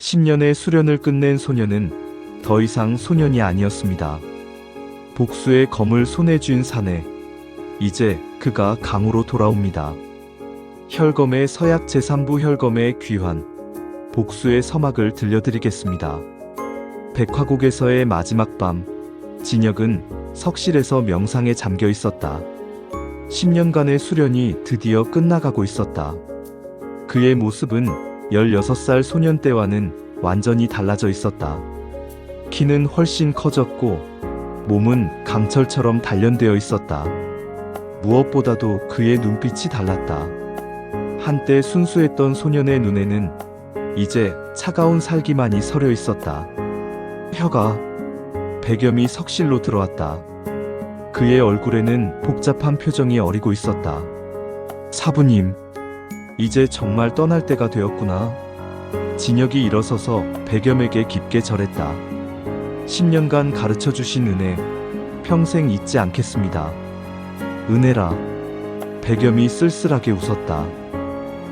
10년의 수련을 끝낸 소녀는 더 이상 소년이 아니었습니다. 복수의 검을 손에 쥔 사내, 이제 그가 강으로 돌아옵니다. 혈검의 서약 제3부 혈검의 귀환, 복수의 서막을 들려드리겠습니다. 백화곡에서의 마지막 밤, 진혁은 석실에서 명상에 잠겨 있었다. 10년간의 수련이 드디어 끝나가고 있었다. 그의 모습은 16살 소년 때와는 완전히 달라져 있었다. 키는 훨씬 커졌고 몸은 강철처럼 단련되어 있었다. 무엇보다도 그의 눈빛이 달랐다. 한때 순수했던 소년의 눈에는 이제 차가운 살기만이 서려 있었다. 혀가 백염이 석실로 들어왔다. 그의 얼굴에는 복잡한 표정이 어리고 있었다. 사부님, 이제 정말 떠날 때가 되었구나. 진혁이 일어서서 백염에게 깊게 절했다. 10년간 가르쳐주신 은혜, 평생 잊지 않겠습니다. 은혜라. 백염이 쓸쓸하게 웃었다.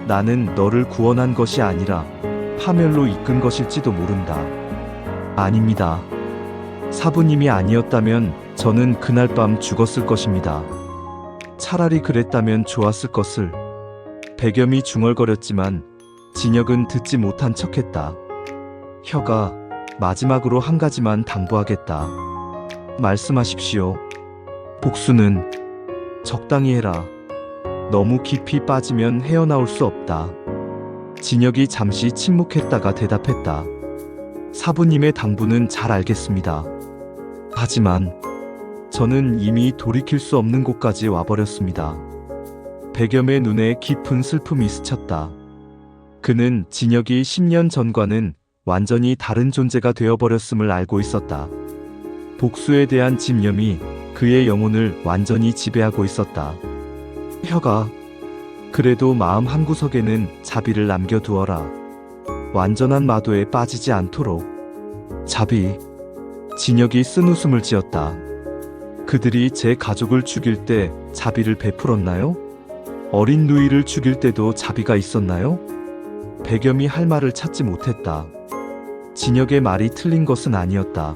나는 너를 구원한 것이 아니라 파멸로 이끈 것일지도 모른다. 아닙니다. 사부님이 아니었다면 저는 그날 밤 죽었을 것입니다. 차라리 그랬다면 좋았을 것을. 백염이 중얼거렸지만 진혁은 듣지 못한 척했다. 혀가 마지막으로 한 가지만 당부하겠다. 말씀하십시오. 복수는 적당히 해라. 너무 깊이 빠지면 헤어나올 수 없다. 진혁이 잠시 침묵했다가 대답했다. 사부님의 당부는 잘 알겠습니다. 하지만 저는 이미 돌이킬 수 없는 곳까지 와버렸습니다. 백염의 눈에 깊은 슬픔이 스쳤다. 그는 진혁이 10년 전과는 완전히 다른 존재가 되어버렸음을 알고 있었다. 복수에 대한 집념이 그의 영혼을 완전히 지배하고 있었다. 혀가, 그래도 마음 한구석에는 자비를 남겨두어라. 완전한 마도에 빠지지 않도록. 자비. 진혁이 쓴웃음을 지었다. 그들이 제 가족을 죽일 때 자비를 베풀었나요? 어린 누이를 죽일 때도 자비가 있었나요? 백염이 할 말을 찾지 못했다. 진혁의 말이 틀린 것은 아니었다.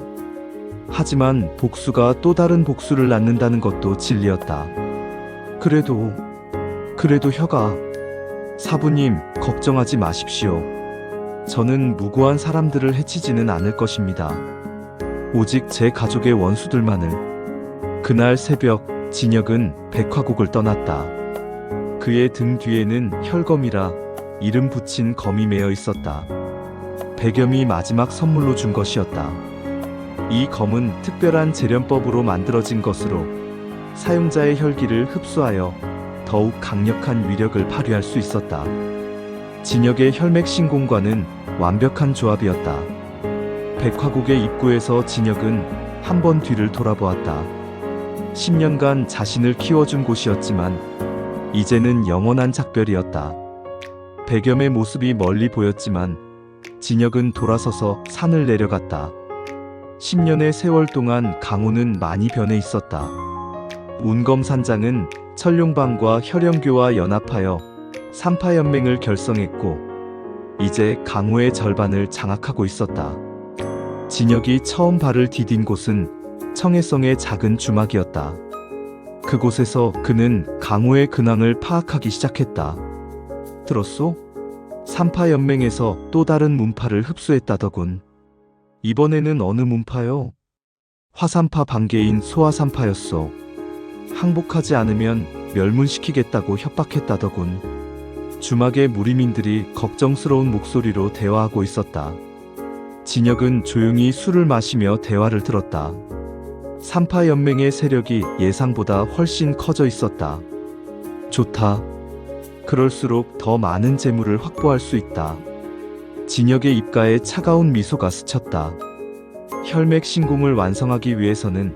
하지만 복수가 또 다른 복수를 낳는다는 것도 진리였다. 그래도 혀가, 사부님, 걱정하지 마십시오. 저는 무고한 사람들을 해치지는 않을 것입니다. 오직 제 가족의 원수들만을. 그날 새벽, 진혁은 백화곡을 떠났다. 그의 등 뒤에는 혈검이라 이름 붙인 검이 매어 있었다. 백염이 마지막 선물로 준 것이었다. 이 검은 특별한 재련법으로 만들어진 것으로 사용자의 혈기를 흡수하여 더욱 강력한 위력을 발휘할 수 있었다. 진혁의 혈맥신공과는 완벽한 조합이었다. 백화곡의 입구에서 진혁은 한 번 뒤를 돌아보았다. 10년간 자신을 키워준 곳이었지만 이제는 영원한 작별이었다. 백염의 모습이 멀리 보였지만 진혁은 돌아서서 산을 내려갔다. 10년의 세월 동안 강호는 많이 변해 있었다. 운검산장은 철룡방과 혈영교와 연합하여 삼파연맹을 결성했고 이제 강호의 절반을 장악하고 있었다. 진혁이 처음 발을 디딘 곳은 청해성의 작은 주막이었다. 그곳에서 그는 강호의 근황을 파악하기 시작했다. 들었소? 삼파연맹에서 또 다른 문파를 흡수했다더군. 이번에는 어느 문파요? 화삼파 반계인 소화삼파였소. 항복하지 않으면 멸문시키겠다고 협박했다더군. 주막의 무리민들이 걱정스러운 목소리로 대화하고 있었다. 진혁은 조용히 술을 마시며 대화를 들었다. 삼파연맹의 세력이 예상보다 훨씬 커져 있었다. 좋다. 그럴수록 더 많은 재물을 확보할 수 있다. 진혁의 입가에 차가운 미소가 스쳤다. 혈맥 신공을 완성하기 위해서는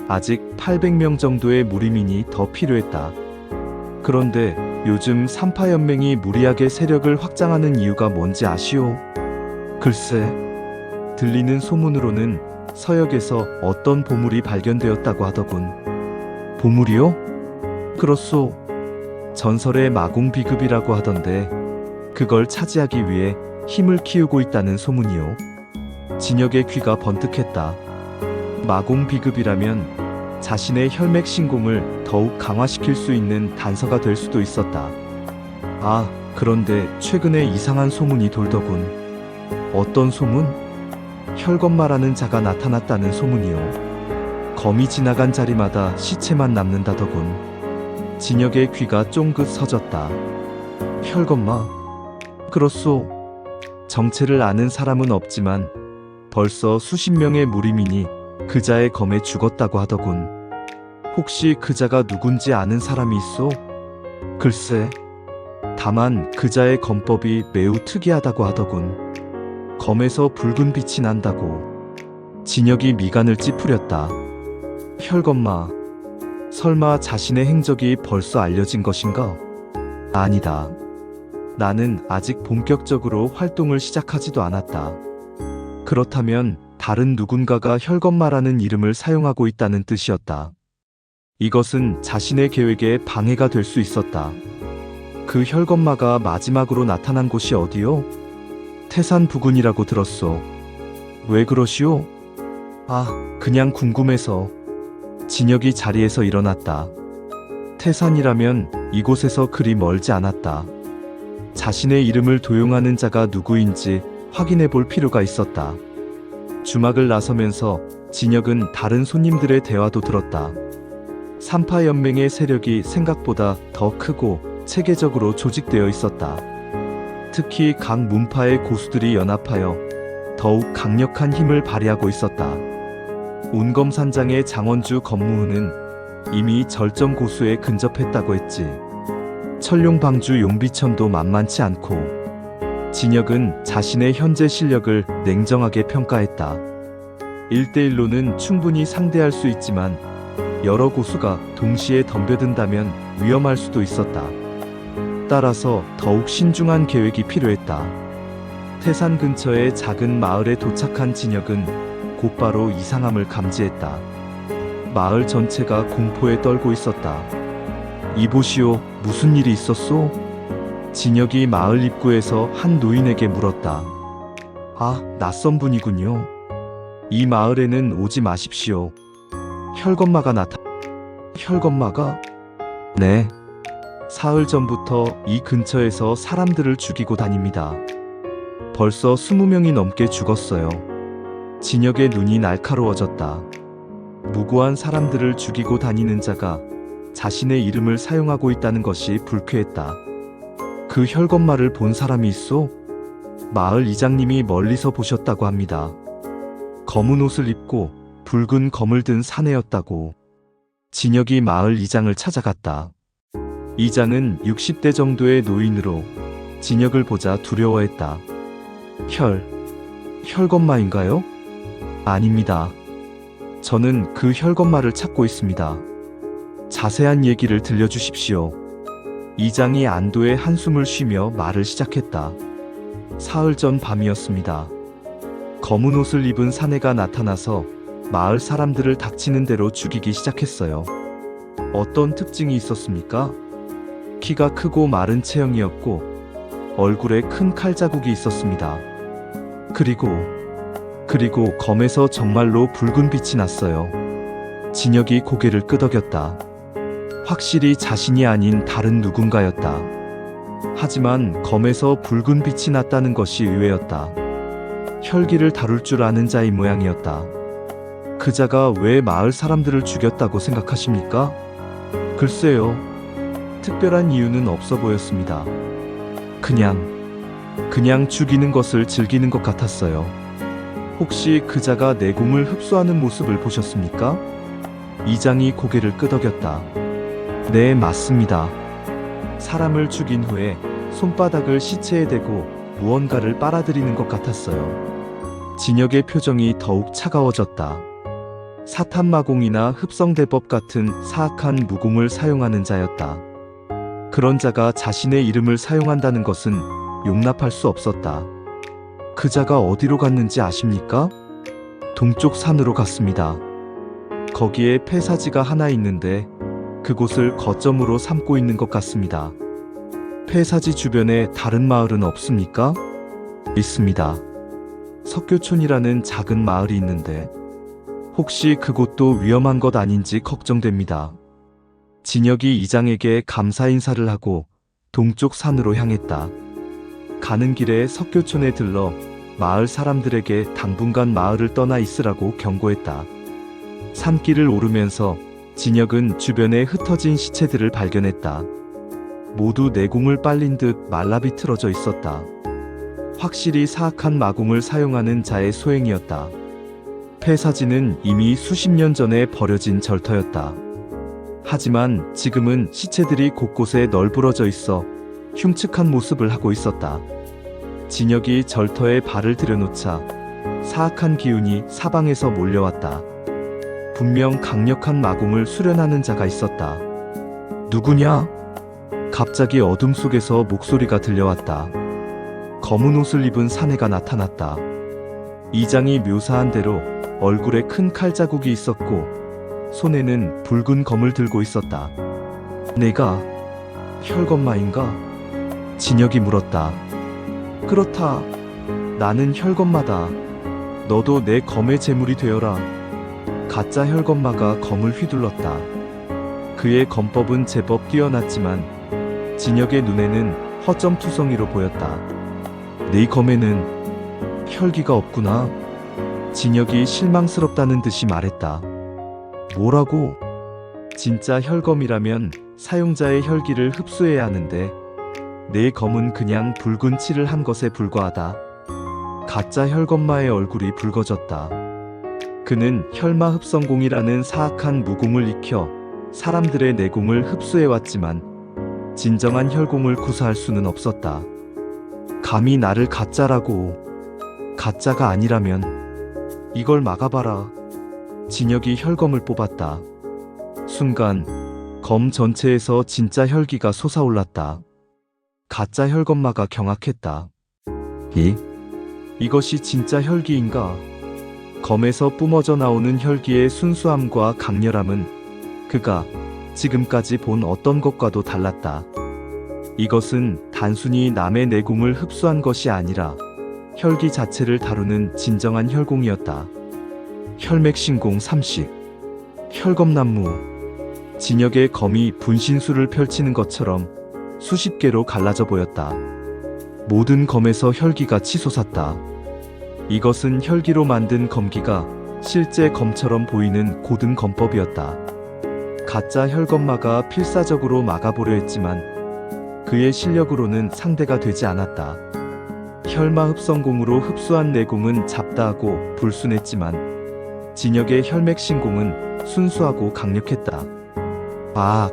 아직 800명 정도의 무리민이 더 필요했다. 그런데 요즘 삼파연맹이 무리하게 세력을 확장하는 이유가 뭔지 아시오? 글쎄, 들리는 소문으로는 서역에서 어떤 보물이 발견되었다고 하더군. 보물이요? 그렇소. 전설의 마공 비급이라고 하던데 그걸 차지하기 위해 힘을 키우고 있다는 소문이요. 진혁의 귀가 번뜩했다. 마공 비급이라면 자신의 혈맥 신공을 더욱 강화시킬 수 있는 단서가 될 수도 있었다. 아, 그런데 최근에 이상한 소문이 돌더군. 어떤 소문? 혈검마라는 자가 나타났다는 소문이요. 검이 지나간 자리마다 시체만 남는다더군. 진혁의 귀가 쫑긋 서졌다. 혈검마? 그렇소. 정체를 아는 사람은 없지만 벌써 수십 명의 무리민이 그자의 검에 죽었다고 하더군. 혹시 그자가 누군지 아는 사람이 있소? 글쎄. 다만 그자의 검법이 매우 특이하다고 하더군. 검에서 붉은 빛이 난다고. 진혁이 미간을 찌푸렸다. 혈검마. 설마 자신의 행적이 벌써 알려진 것인가? 아니다. 나는 아직 본격적으로 활동을 시작하지도 않았다. 그렇다면 다른 누군가가 혈검마라는 이름을 사용하고 있다는 뜻이었다. 이것은 자신의 계획에 방해가 될 수 있었다. 그 혈검마가 마지막으로 나타난 곳이 어디요? 태산 부근이라고 들었소. 왜 그러시오? 아, 그냥 궁금해서. 진혁이 자리에서 일어났다. 태산이라면 이곳에서 그리 멀지 않았다. 자신의 이름을 도용하는 자가 누구인지 확인해 볼 필요가 있었다. 주막을 나서면서 진혁은 다른 손님들의 대화도 들었다. 삼파연맹의 세력이 생각보다 더 크고 체계적으로 조직되어 있었다. 특히 각 문파의 고수들이 연합하여 더욱 강력한 힘을 발휘하고 있었다. 운검산장의 장원주 검무훈은 이미 절정 고수에 근접했다고 했지. 철룡방주 용비천도 만만치 않고. 진혁은 자신의 현재 실력을 냉정하게 평가했다. 1대1로는 충분히 상대할 수 있지만 여러 고수가 동시에 덤벼든다면 위험할 수도 있었다. 따라서 더욱 신중한 계획이 필요했다. 태산 근처의 작은 마을에 도착한 진혁은 곧바로 이상함을 감지했다. 마을 전체가 공포에 떨고 있었다. 이보시오, 무슨 일이 있었소? 진혁이 마을 입구에서 한 노인에게 물었다. 아, 낯선 분이군요. 이 마을에는 오지 마십시오. 혈검마가 혈검마가? 네. 사흘 전부터 이 근처에서 사람들을 죽이고 다닙니다. 벌써 20명이 넘게 죽었어요. 진혁의 눈이 날카로워졌다. 무고한 사람들을 죽이고 다니는 자가 자신의 이름을 사용하고 있다는 것이 불쾌했다. 그 혈검마를 본 사람이 있소? 마을 이장님이 멀리서 보셨다고 합니다. 검은 옷을 입고 붉은 검을 든 사내였다고. 진혁이 마을 이장을 찾아갔다. 이장은 60대 정도의 노인으로 진혁을 보자 두려워했다. 혈검마인가요? 아닙니다. 저는 그 혈검마를 찾고 있습니다. 자세한 얘기를 들려주십시오. 이장이 안도의 한숨을 쉬며 말을 시작했다. 사흘 전 밤이었습니다. 검은 옷을 입은 사내가 나타나서 마을 사람들을 닥치는 대로 죽이기 시작했어요. 어떤 특징이 있었습니까? 키가 크고 마른 체형이었고 얼굴에 큰 칼자국이 있었습니다. 그리고 검에서 정말로 붉은 빛이 났어요. 진혁이 고개를 끄덕였다. 확실히 자신이 아닌 다른 누군가였다. 하지만 검에서 붉은 빛이 났다는 것이 의외였다. 혈기를 다룰 줄 아는 자의 모양이었다. 그자가 왜 마을 사람들을 죽였다고 생각하십니까? 글쎄요. 특별한 이유는 없어 보였습니다. 그냥 죽이는 것을 즐기는 것 같았어요. 혹시 그자가 내공을 흡수하는 모습을 보셨습니까? 이장이 고개를 끄덕였다. 네, 맞습니다. 사람을 죽인 후에 손바닥을 시체에 대고 무언가를 빨아들이는 것 같았어요. 진혁의 표정이 더욱 차가워졌다. 사탄마공이나 흡성대법 같은 사악한 무공을 사용하는 자였다. 그런 자가 자신의 이름을 사용한다는 것은 용납할 수 없었다. 그자가 어디로 갔는지 아십니까? 동쪽 산으로 갔습니다. 거기에 폐사지가 하나 있는데 그곳을 거점으로 삼고 있는 것 같습니다. 폐사지 주변에 다른 마을은 없습니까? 있습니다. 석교촌이라는 작은 마을이 있는데 혹시 그곳도 위험한 것 아닌지 걱정됩니다. 진혁이 이장에게 감사 인사를 하고 동쪽 산으로 향했다. 가는 길에 석교촌에 들러 마을 사람들에게 당분간 마을을 떠나 있으라고 경고했다. 산길을 오르면서 진혁은 주변에 흩어진 시체들을 발견했다. 모두 내공을 빨린 듯 말라비틀어져 있었다. 확실히 사악한 마공을 사용하는 자의 소행이었다. 폐사지는 이미 수십 년 전에 버려진 절터였다. 하지만 지금은 시체들이 곳곳에 널브러져 있어 흉측한 모습을 하고 있었다. 진혁이 절터에 발을 들여놓자 사악한 기운이 사방에서 몰려왔다. 분명 강력한 마공을 수련하는 자가 있었다. 누구냐? 갑자기 어둠 속에서 목소리가 들려왔다. 검은 옷을 입은 사내가 나타났다. 이장이 묘사한 대로 얼굴에 큰 칼자국이 있었고 손에는 붉은 검을 들고 있었다. 내가 혈검마인가? 진혁이 물었다. 그렇다. 나는 혈검마다. 너도 내 검의 제물이 되어라. 가짜 혈검마가 검을 휘둘렀다. 그의 검법은 제법 뛰어났지만 진혁의 눈에는 허점투성이로 보였다. 네 검에는 혈기가 없구나. 진혁이 실망스럽다는 듯이 말했다. 뭐라고? 진짜 혈검이라면 사용자의 혈기를 흡수해야 하는데 내 검은 그냥 붉은 칠을 한 것에 불과하다. 가짜 혈검마의 얼굴이 붉어졌다. 그는 혈마 흡성공이라는 사악한 무공을 익혀 사람들의 내공을 흡수해왔지만 진정한 혈공을 구사할 수는 없었다. 감히 나를 가짜라고. 가짜가 아니라면 이걸 막아봐라. 진혁이 혈검을 뽑았다. 순간 검 전체에서 진짜 혈기가 솟아올랐다. 가짜 혈검마가 경악했다. 이것이 진짜 혈기인가? 검에서 뿜어져 나오는 혈기의 순수함과 강렬함은 그가 지금까지 본 어떤 것과도 달랐다. 이것은 단순히 남의 내공을 흡수한 것이 아니라 혈기 자체를 다루는 진정한 혈공이었다. 혈맥신공 30. 혈검난무. 진혁의 검이 분신술을 펼치는 것처럼 수십 개로 갈라져 보였다. 모든 검에서 혈기가 치솟았다. 이것은 혈기로 만든 검기가 실제 검처럼 보이는 고등 검법이었다. 가짜 혈검마가 필사적으로 막아보려 했지만 그의 실력으로는 상대가 되지 않았다. 혈마 흡성공으로 흡수한 내공은 잡다하고 불순했지만 진혁의 혈맥신공은 순수하고 강력했다. 박!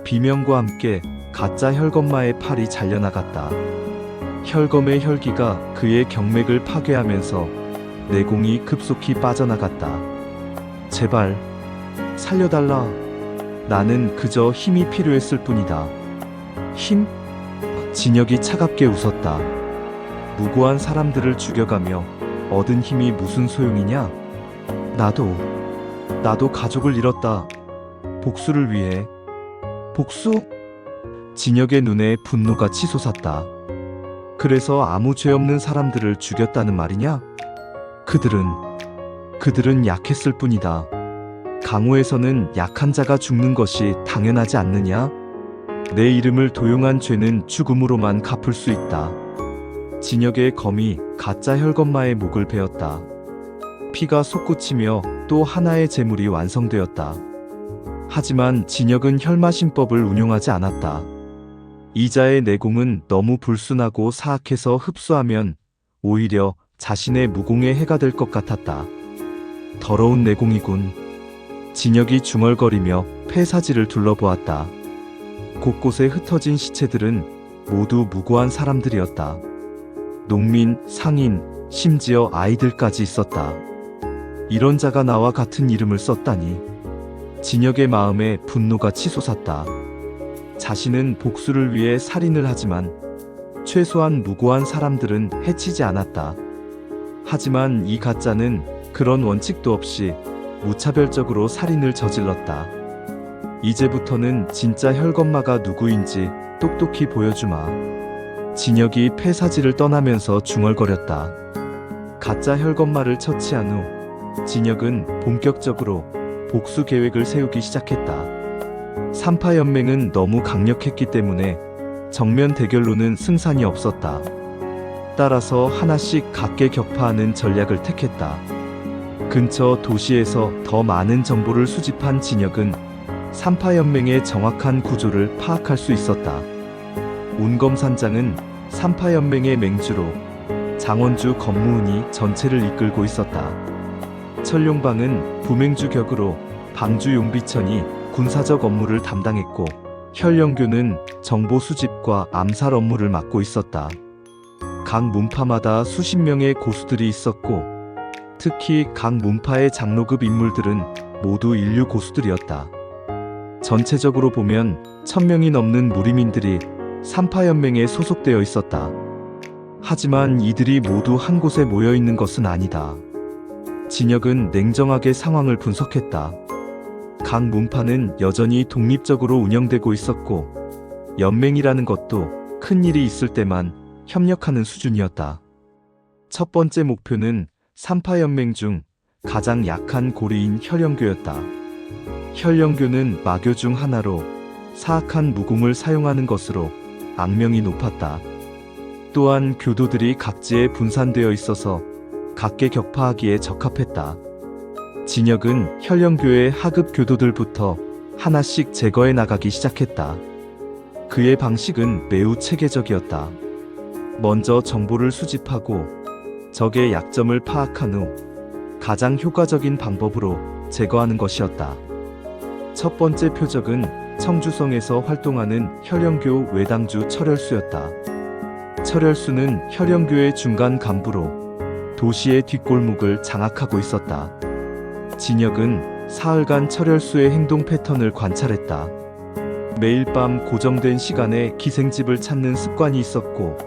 비명과 함께 가짜 혈검마의 팔이 잘려나갔다. 혈검의 혈기가 그의 경맥을 파괴하면서 내공이 급속히 빠져나갔다. 제발 살려달라. 나는 그저 힘이 필요했을 뿐이다. 힘? 진혁이 차갑게 웃었다. 무고한 사람들을 죽여가며 얻은 힘이 무슨 소용이냐? 나도 가족을 잃었다. 복수를 위해. 복수? 진혁의 눈에 분노가 치솟았다. 그래서 아무 죄 없는 사람들을 죽였다는 말이냐? 그들은 약했을 뿐이다. 강호에서는 약한 자가 죽는 것이 당연하지 않느냐? 내 이름을 도용한 죄는 죽음으로만 갚을 수 있다. 진혁의 검이 가짜 혈검마의 목을 베었다. 피가 솟구치며 또 하나의 제물이 완성되었다. 하지만 진혁은 혈마신법을 운용하지 않았다. 이자의 내공은 너무 불순하고 사악해서 흡수하면 오히려 자신의 무공에 해가 될 것 같았다. 더러운 내공이군. 진혁이 중얼거리며 폐사지를 둘러보았다. 곳곳에 흩어진 시체들은 모두 무고한 사람들이었다. 농민, 상인, 심지어 아이들까지 있었다. 이런 자가 나와 같은 이름을 썼다니. 진혁의 마음에 분노가 치솟았다. 자신은 복수를 위해 살인을 하지만 최소한 무고한 사람들은 해치지 않았다. 하지만 이 가짜는 그런 원칙도 없이 무차별적으로 살인을 저질렀다. 이제부터는 진짜 혈검마가 누구인지 똑똑히 보여주마. 진혁이 폐사지를 떠나면서 중얼거렸다. 가짜 혈검마를 처치한 후 진혁은 본격적으로 복수 계획을 세우기 시작했다. 삼파연맹은 너무 강력했기 때문에 정면 대결로는 승산이 없었다. 따라서 하나씩 각계 격파하는 전략을 택했다. 근처 도시에서 더 많은 정보를 수집한 진혁은 삼파연맹의 정확한 구조를 파악할 수 있었다. 운검산장은 삼파연맹의 맹주로 장원주 검무은이 전체를 이끌고 있었다. 철룡방은 부맹주 격으로 방주 용비천이 군사적 업무를 담당했고 혈령교는 정보 수집과 암살 업무를 맡고 있었다. 각 문파마다 수십 명의 고수들이 있었고 특히 각 문파의 장로급 인물들은 모두 인류 고수들이었다. 전체적으로 보면 1000명이 넘는 무리민들이 삼파연맹에 소속되어 있었다. 하지만 이들이 모두 한 곳에 모여 있는 것은 아니다. 진혁은 냉정하게 상황을 분석했다. 각 문파는 여전히 독립적으로 운영되고 있었고 연맹이라는 것도 큰 일이 있을 때만 협력하는 수준이었다. 첫 번째 목표는 삼파연맹 중 가장 약한 고리인 혈령교였다. 혈령교는 마교 중 하나로 사악한 무공을 사용하는 것으로 악명이 높았다. 또한 교도들이 각지에 분산되어 있어서 각계 격파하기에 적합했다. 진혁은 혈령교의 하급 교도들부터 하나씩 제거해 나가기 시작했다. 그의 방식은 매우 체계적이었다. 먼저 정보를 수집하고 적의 약점을 파악한 후 가장 효과적인 방법으로 제거하는 것이었다. 첫 번째 표적은 청주성에서 활동하는 혈령교 외당주 철혈수였다. 철혈수는 혈령교의 중간 간부로 도시의 뒷골목을 장악하고 있었다. 진혁은 사흘간 철혈수의 행동 패턴을 관찰했다. 매일 밤 고정된 시간에 기생집을 찾는 습관이 있었고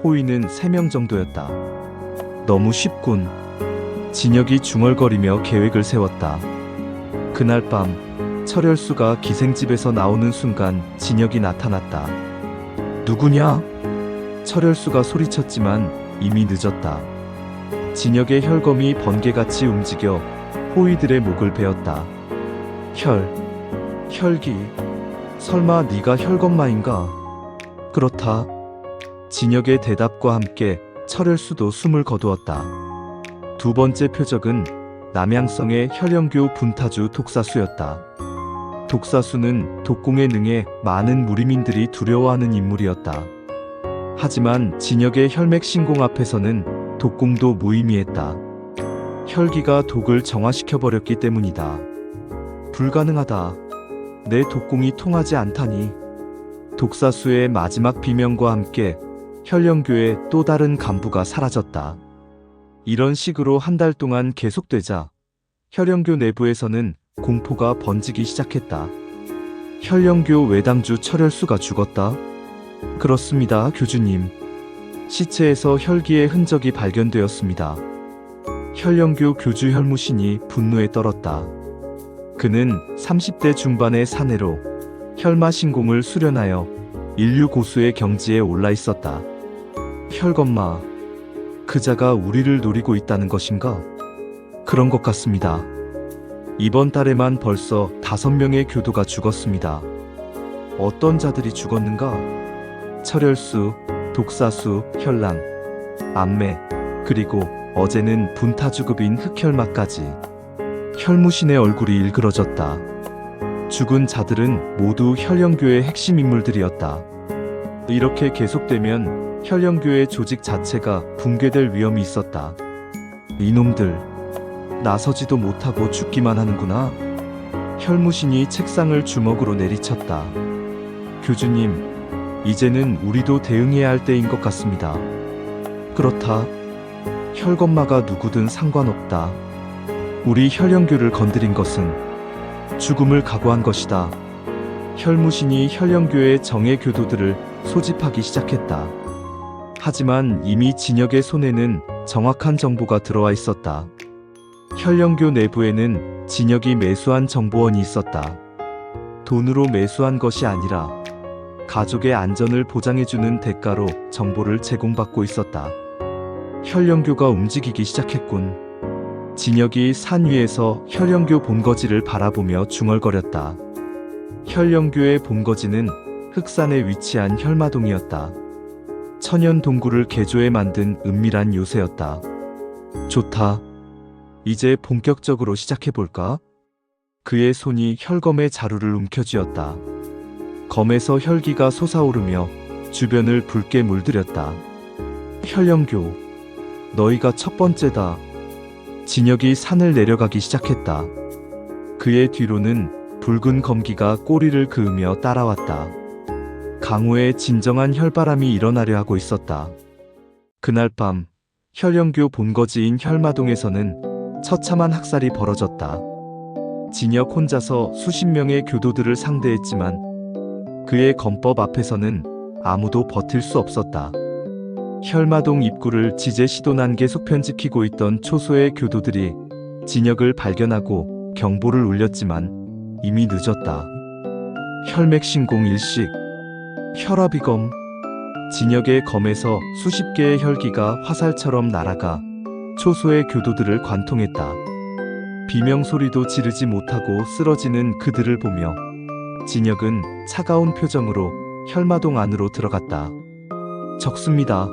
호위는 3명 정도였다. 너무 쉽군. 진혁이 중얼거리며 계획을 세웠다. 그날 밤 철혈수가 기생집에서 나오는 순간 진혁이 나타났다. 누구냐? 철혈수가 소리쳤지만 이미 늦었다. 진혁의 혈검이 번개같이 움직여 호위들의 목을 베었다. 혈기. 설마 네가 혈검마인가? 그렇다. 진혁의 대답과 함께 철혈수도 숨을 거두었다. 두 번째 표적은 남양성의 혈령교 분타주 독사수였다. 독사수는 독공에 능해 많은 무리민들이 두려워하는 인물이었다. 하지만 진혁의 혈맥 신공 앞에서는 독공도 무의미했다. 혈기가 독을 정화시켜버렸기 때문이다. 불가능하다. 내 독공이 통하지 않다니. 독사수의 마지막 비명과 함께 혈령교의 또 다른 간부가 사라졌다. 이런 식으로 한 달 동안 계속되자 혈령교 내부에서는 공포가 번지기 시작했다. 혈령교 외당주 철혈수가 죽었다? 그렇습니다, 교주님. 시체에서 혈기의 흔적이 발견되었습니다. 혈령교 교주 혈무신이 분노에 떨었다. 그는 30대 중반의 사내로 혈마신공을 수련하여 인류 고수의 경지에 올라 있었다. 혈검마, 그자가 우리를 노리고 있다는 것인가? 그런 것 같습니다. 이번 달에만 벌써 5명의 교도가 죽었습니다. 어떤 자들이 죽었는가? 철혈수, 독사수, 혈랑, 암매, 그리고 어제는 분타주급인 흑혈마까지. 혈무신의 얼굴이 일그러졌다. 죽은 자들은 모두 혈령교의 핵심 인물들이었다. 이렇게 계속되면 혈령교의 조직 자체가 붕괴될 위험이 있었다. 이놈들, 나서지도 못하고 죽기만 하는구나. 혈무신이 책상을 주먹으로 내리쳤다. 교주님, 이제는 우리도 대응해야 할 때인 것 같습니다. 그렇다. 혈검마가 누구든 상관없다. 우리 혈령교를 건드린 것은 죽음을 각오한 것이다. 혈무신이 혈령교의 정예 교도들을 소집하기 시작했다. 하지만 이미 진혁의 손에는 정확한 정보가 들어와 있었다. 혈령교 내부에는 진혁이 매수한 정보원이 있었다. 돈으로 매수한 것이 아니라 가족의 안전을 보장해주는 대가로 정보를 제공받고 있었다. 혈령교가 움직이기 시작했군. 진혁이 산 위에서 혈령교 본거지를 바라보며 중얼거렸다. 혈령교의 본거지는 흑산에 위치한 혈마동이었다. 천연 동굴을 개조해 만든 은밀한 요새였다. 좋다. 이제 본격적으로 시작해볼까? 그의 손이 혈검의 자루를 움켜쥐었다. 검에서 혈기가 솟아오르며 주변을 붉게 물들였다. 혈령교, 너희가 첫 번째다. 진혁이 산을 내려가기 시작했다. 그의 뒤로는 붉은 검기가 꼬리를 그으며 따라왔다. 강호의 진정한 혈바람이 일어나려 하고 있었다. 그날 밤 혈령교 본거지인 혈마동에서는 처참한 학살이 벌어졌다. 진혁 혼자서 수십 명의 교도들을 상대했지만 그의 검법 앞에서는 아무도 버틸 수 없었다. 혈마동 입구를 지제시도난 계속 편지키고 있던 초소의 교도들이 진혁을 발견하고 경보를 울렸지만 이미 늦었다. 혈맥신공 일식, 혈압이검. 진혁의 검에서 수십 개의 혈기가 화살처럼 날아가 초소의 교도들을 관통했다. 비명소리도 지르지 못하고 쓰러지는 그들을 보며 진혁은 차가운 표정으로 혈마동 안으로 들어갔다. 적습니다.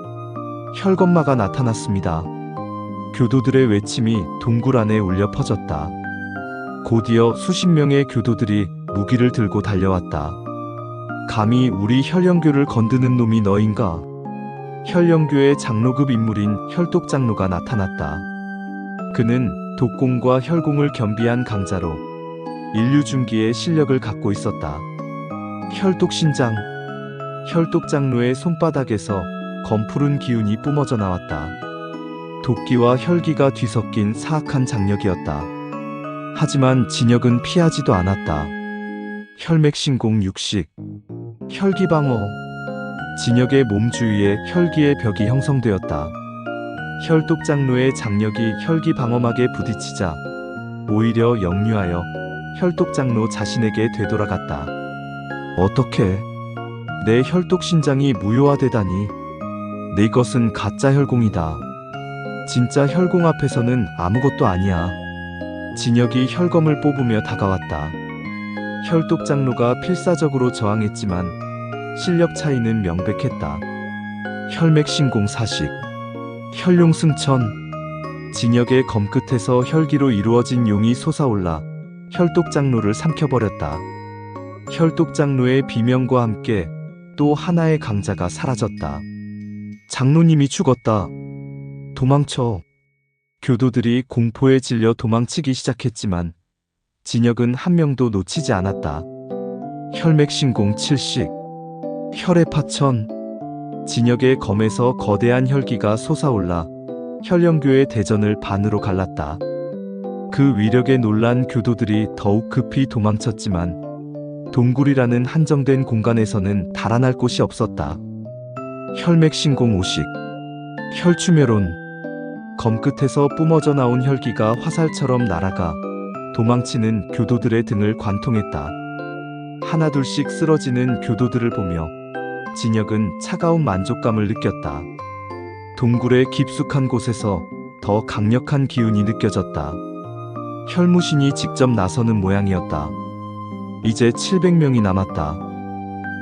혈검마가 나타났습니다. 교도들의 외침이 동굴 안에 울려 퍼졌다. 곧이어 수십 명의 교도들이 무기를 들고 달려왔다. 감히 우리 혈령교를 건드는 놈이 너인가? 혈령교의 장로급 인물인 혈독장로가 나타났다. 그는 독공과 혈공을 겸비한 강자로 인류중기의 실력을 갖고 있었다. 혈독신장. 혈독장로의 손바닥에서 검푸른 기운이 뿜어져 나왔다. 도끼와 혈기가 뒤섞인 사악한 장력이었다. 하지만 진혁은 피하지도 않았다. 혈맥신공 육식, 혈기방어. 진혁의 몸 주위에 혈기의 벽이 형성되었다. 혈독장로의 장력이 혈기방어막에 부딪히자 오히려 역류하여 혈독장로 자신에게 되돌아갔다. 어떻게? 내 혈독신장이 무효화되다니. 내 것은 가짜 혈공이다. 진짜 혈공 앞에서는 아무것도 아니야. 진혁이 혈검을 뽑으며 다가왔다. 혈독장로가 필사적으로 저항했지만 실력 차이는 명백했다. 혈맥신공 사식, 혈용승천. 진혁의 검끝에서 혈기로 이루어진 용이 솟아올라 혈독장로를 삼켜버렸다. 혈독장로의 비명과 함께 또 하나의 강자가 사라졌다. 장로님이 죽었다. 도망쳐. 교도들이 공포에 질려 도망치기 시작했지만 진혁은 한 명도 놓치지 않았다. 혈맥신공 칠식, 혈의 파천. 진혁의 검에서 거대한 혈기가 솟아올라 혈령교의 대전을 반으로 갈랐다. 그 위력에 놀란 교도들이 더욱 급히 도망쳤지만 동굴이라는 한정된 공간에서는 달아날 곳이 없었다. 혈맥신공 오식, 혈추멸론. 검끝에서 뿜어져 나온 혈기가 화살처럼 날아가 도망치는 교도들의 등을 관통했다. 하나둘씩 쓰러지는 교도들을 보며 진혁은 차가운 만족감을 느꼈다. 동굴의 깊숙한 곳에서 더 강력한 기운이 느껴졌다. 혈무신이 직접 나서는 모양이었다. 이제 700명이 남았다.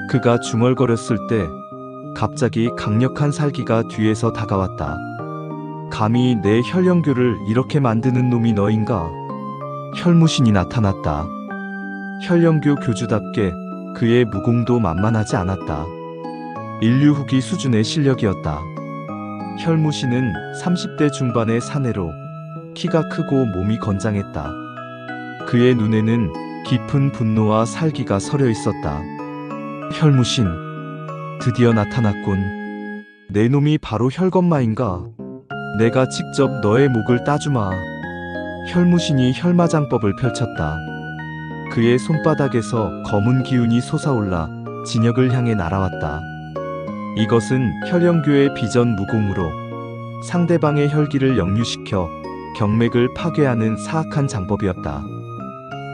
그가 중얼거렸을 때 갑자기 강력한 살기가 뒤에서 다가왔다. 감히 내 혈령교를 이렇게 만드는 놈이 너인가? 혈무신이 나타났다. 혈령교 교주답게 그의 무공도 만만하지 않았다. 인류 후기 수준의 실력이었다. 혈무신은 30대 중반의 사내로 키가 크고 몸이 건장했다. 그의 눈에는 깊은 분노와 살기가 서려 있었다. 혈무신, 드디어 나타났군. 내 놈이 바로 혈검마인가? 내가 직접 너의 목을 따주마. 혈무신이 혈마장법을 펼쳤다. 그의 손바닥에서 검은 기운이 솟아올라 진혁을 향해 날아왔다. 이것은 혈령교의 비전 무공으로 상대방의 혈기를 역류시켜 경맥을 파괴하는 사악한 장법이었다.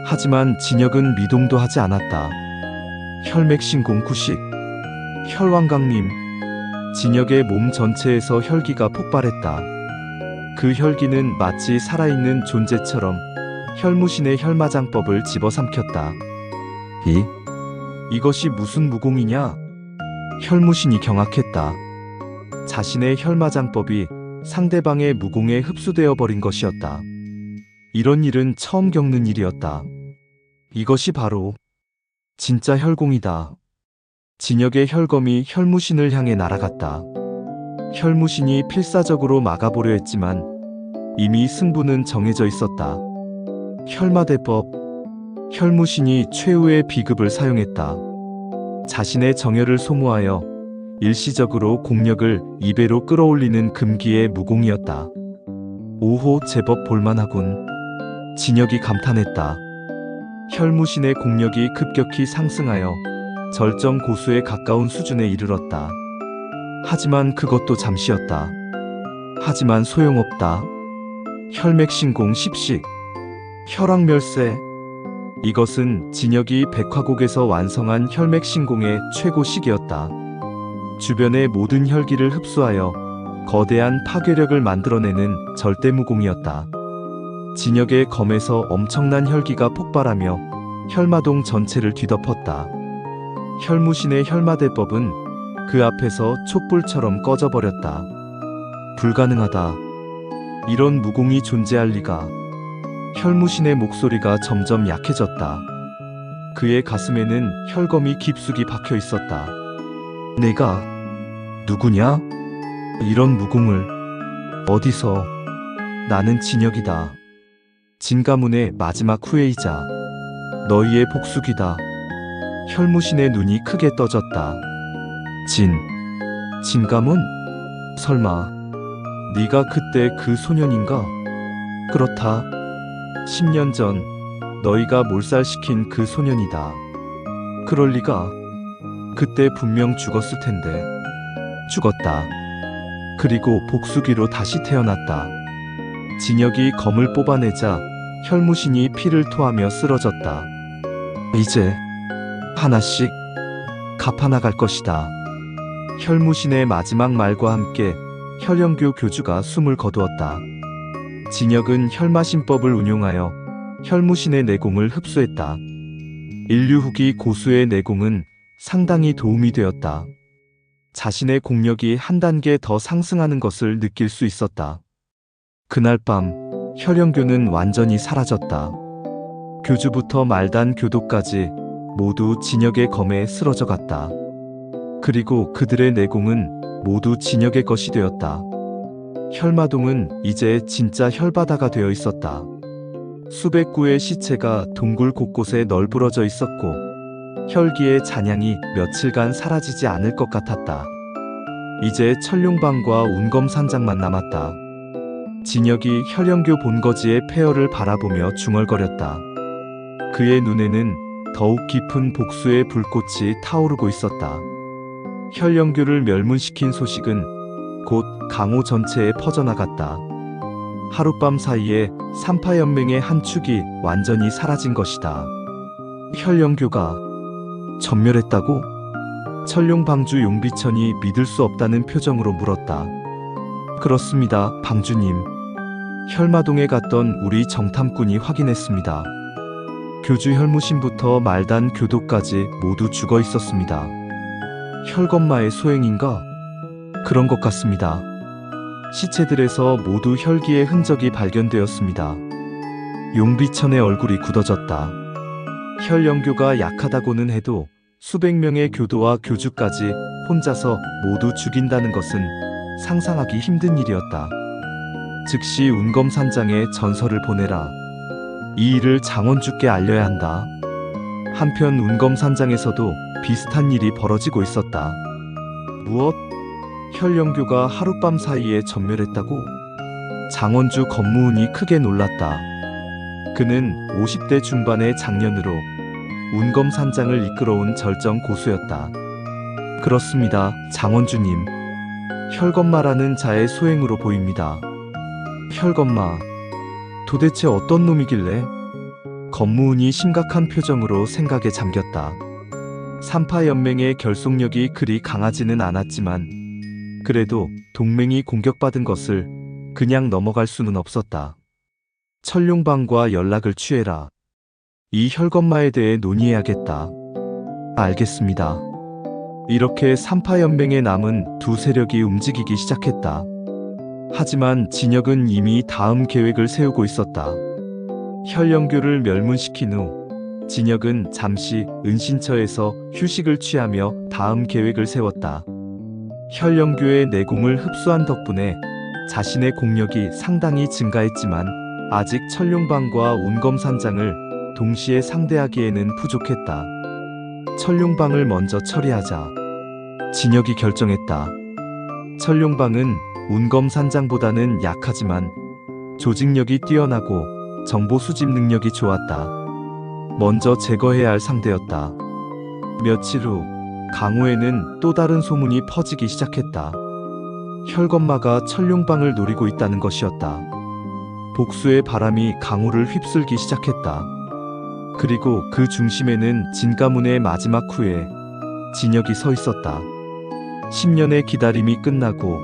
하지만 진혁은 미동도 하지 않았다. 혈맥신공 구식, 혈왕강림. 진혁의 몸 전체에서 혈기가 폭발했다. 그 혈기는 마치 살아있는 존재처럼 혈무신의 혈마장법을 집어삼켰다. 이것이 무슨 무공이냐? 혈무신이 경악했다. 자신의 혈마장법이 상대방의 무공에 흡수되어 버린 것이었다. 이런 일은 처음 겪는 일이었다. 이것이 바로 진짜 혈공이다. 진혁의 혈검이 혈무신을 향해 날아갔다. 혈무신이 필사적으로 막아보려 했지만 이미 승부는 정해져 있었다. 혈마대법. 혈무신이 최후의 비급을 사용했다. 자신의 정열을 소모하여 일시적으로 공력을 2배로 끌어올리는 금기의 무공이었다. 오호, 제법 볼만하군. 진혁이 감탄했다. 혈무신의 공력이 급격히 상승하여 절정 고수에 가까운 수준에 이르렀다. 하지만 그것도 잠시였다. 하지만 소용없다. 혈맥신공 10식. 혈왕멸세. 이것은 진혁이 백화곡에서 완성한 혈맥신공의 최고식이었다. 주변의 모든 혈기를 흡수하여 거대한 파괴력을 만들어내는 절대무공이었다. 진혁의 검에서 엄청난 혈기가 폭발하며 혈마동 전체를 뒤덮었다. 혈무신의 혈마대법은 그 앞에서 촛불처럼 꺼져버렸다. 불가능하다. 이런 무공이 존재할 리가. 혈무신의 목소리가 점점 약해졌다. 그의 가슴에는 혈검이 깊숙이 박혀 있었다. 내가 누구냐? 이런 무공을 어디서? 나는 진혁이다. 진가문의 마지막 후예이자 너희의 복수기다. 혈무신의 눈이 크게 떠졌다. 진가문? 설마 네가 그때 그 소년인가? 그렇다. 10년 전 너희가 몰살시킨 그 소년이다. 그럴 리가. 그때 분명 죽었을 텐데. 죽었다. 그리고 복수기로 다시 태어났다. 진혁이 검을 뽑아내자 혈무신이 피를 토하며 쓰러졌다. 이제 하나씩 갚아나갈 것이다. 혈무신의 마지막 말과 함께 혈영교 교주가 숨을 거두었다. 진혁은 혈마신법을 운용하여 혈무신의 내공을 흡수했다. 인류 후기 고수의 내공은 상당히 도움이 되었다. 자신의 공력이 한 단계 더 상승하는 것을 느낄 수 있었다. 그날 밤 혈영교는 완전히 사라졌다. 교주부터 말단 교도까지 모두 진혁의 검에 쓰러져 갔다. 그리고 그들의 내공은 모두 진혁의 것이 되었다. 혈마동은 이제 진짜 혈바다가 되어 있었다. 수백 구의 시체가 동굴 곳곳에 널브러져 있었고 혈기의 잔향이 며칠간 사라지지 않을 것 같았다. 이제 철룡방과 운검산장만 남았다. 진혁이 혈영교 본거지의 폐허를 바라보며 중얼거렸다. 그의 눈에는 더욱 깊은 복수의 불꽃이 타오르고 있었다. 혈영교를 멸문시킨 소식은 곧 강호 전체에 퍼져나갔다. 하룻밤 사이에 삼파연맹의 한 축이 완전히 사라진 것이다. 혈영교가 전멸했다고? 철룡방주 용비천이 믿을 수 없다는 표정으로 물었다. 그렇습니다, 방주님. 혈마동에 갔던 우리 정탐꾼이 확인했습니다. 교주 혈무신부터 말단 교도까지 모두 죽어 있었습니다. 혈검마의 소행인가? 그런 것 같습니다. 시체들에서 모두 혈기의 흔적이 발견되었습니다. 용비천의 얼굴이 굳어졌다. 혈영교가 약하다고는 해도 수백 명의 교도와 교주까지 혼자서 모두 죽인다는 것은 상상하기 힘든 일이었다. 즉시 운검산장에 전설을 보내라. 이 일을 장원주께 알려야 한다. 한편 운검산장에서도 비슷한 일이 벌어지고 있었다. 무엇? 혈영교가 하룻밤 사이에 전멸했다고? 장원주 검무운이 크게 놀랐다. 그는 50대 중반의 장년으로 운검산장을 이끌어온 절정 고수였다. 그렇습니다, 장원주님. 혈검마라는 자의 소행으로 보입니다. 혈검마. 도대체 어떤 놈이길래? 검무운이 심각한 표정으로 생각에 잠겼다. 삼파연맹의 결속력이 그리 강하지는 않았지만 그래도 동맹이 공격받은 것을 그냥 넘어갈 수는 없었다. 천룡방과 연락을 취해라. 이 혈검마에 대해 논의해야겠다. 알겠습니다. 이렇게 삼파연맹에 남은 두 세력이 움직이기 시작했다. 하지만 진혁은 이미 다음 계획을 세우고 있었다. 혈영교를 멸문시킨 후 진혁은 잠시 은신처에서 휴식을 취하며 다음 계획을 세웠다. 혈영교의 내공을 흡수한 덕분에 자신의 공력이 상당히 증가했지만 아직 천룡방과 운검산장을 동시에 상대하기에는 부족했다. 천룡방을 먼저 처리하자. 진혁이 결정했다. 천룡방은 운검산장보다는 약하지만 조직력이 뛰어나고 정보 수집 능력이 좋았다. 먼저 제거해야 할 상대였다. 며칠 후 강호에는 또 다른 소문이 퍼지기 시작했다. 혈검마가 천룡방을 노리고 있다는 것이었다. 복수의 바람이 강호를 휩쓸기 시작했다. 그리고 그 중심에는 진가문의 마지막 후에 진혁이 서 있었다. 10년의 기다림이 끝나고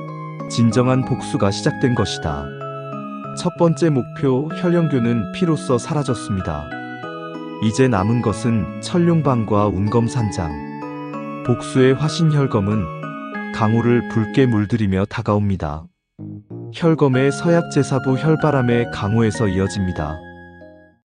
진정한 복수가 시작된 것이다. 첫 번째 목표 혈영교는 피로써 사라졌습니다. 이제 남은 것은 천룡방과 운검산장. 복수의 화신혈검은 강호를 붉게 물들이며 다가옵니다. 혈검의 서약제사부 혈바람의 강호에서 이어집니다.